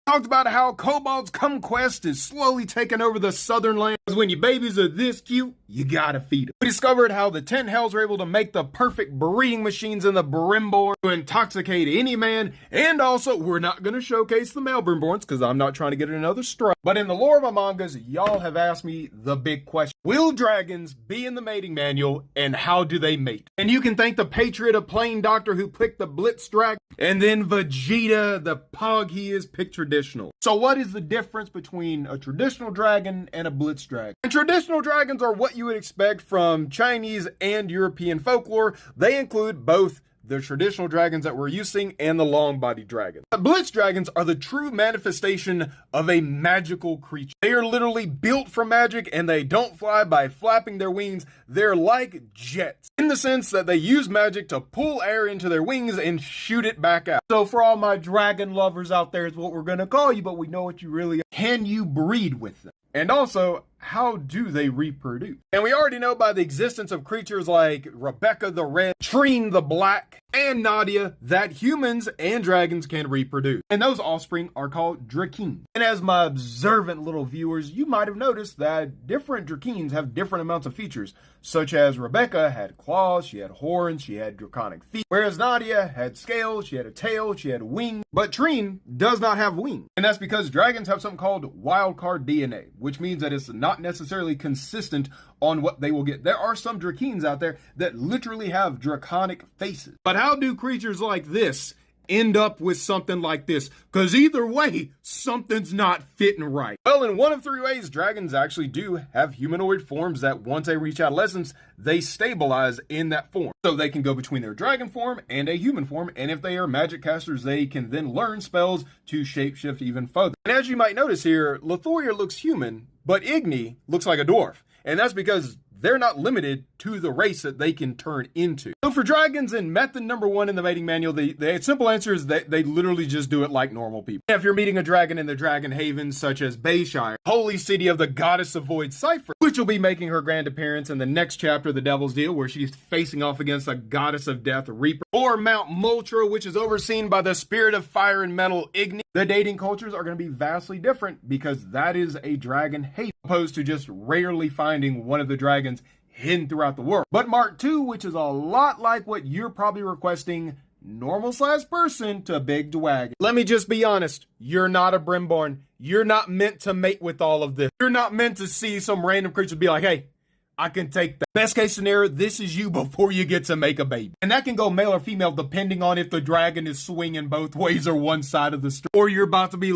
Talked about how Cobalt's conquest is slowly taking over the southern lands. When your babies are this cute, you gotta feed them. We discovered how the Ten Hells are able to make the perfect breeding machines in the Brimborn to intoxicate any man. And also, we're not gonna showcase the male Brimborns because I'm not trying to get another strike. But in the lore of my mangas, y'all have asked me the big question. Will dragons be in the mating manual, and how do they mate? And you can thank the Patriot of Plain Doctor who picked the Blitz Dragon, and then Vegeta, the pog he is, picked traditional. So what is the difference between a traditional dragon and a Blitz dragon? And traditional dragons are what you would expect from Chinese and European folklore. They include both the traditional dragons that we're using and the long-bodied dragons. The Blitz dragons are the true manifestation of a magical creature. They are literally built for magic, and they don't fly by flapping their wings. They're like jets in the sense that they use magic to pull air into their wings and shoot it back out. So for all my dragon lovers out there is what we're gonna call you, but we know what you really are. Can you breed with them? And also, how do they reproduce? And we already know by the existence of creatures like Rebecca the Red, Trine the Black, and Nadia that humans and dragons can reproduce. And those offspring are called Drakeen. And as my observant little viewers, you might have noticed that different Drakeens have different amounts of features, such as Rebecca had claws, she had horns, she had draconic feet, whereas Nadia had scales, she had a tail, she had wings, but Trine does not have wings. And that's because dragons have something called wildcard DNA, which means that it's not necessarily consistent on what they will get. There are some Drakeens out there that literally have draconic faces. But how do creatures like this end up with something like this? Because either way, something's not fitting right. Well, in one of three ways, dragons actually do have humanoid forms that once they reach adolescence, they stabilize in that form. So they can go between their dragon form and a human form, and if they are magic casters, they can then learn spells to shapeshift even further. And as you might notice here, Lithoria looks human, but Igni looks like a dwarf. And that's because they're not limited to the race that they can turn into. So for dragons in method number 1 in the mating manual, the simple answer is that they literally just do it like normal people. If you're meeting a dragon in the dragon havens such as Bayshire, holy city of the goddess of void Cypher, which will be making her grand appearance in the next chapter of the Devil's Deal, where she's facing off against the goddess of death, Reaper, or Mount Moltra, which is overseen by the spirit of fire and metal, Igni, the dating cultures are going to be vastly different because that is a dragon haven, opposed to just rarely finding one of the dragons hidden throughout the world. But Mark 2, which is a lot like what you're probably requesting, normal-sized person to big dragon. Let me just be honest, you're not a Brimborn. You're not meant to mate with all of this. You're not meant to see some random creature be like, hey, I can take that. Best case scenario, this is you before you get to make a baby. And that can go male or female depending on if the dragon is swinging both ways or one side of the story, or you're about to be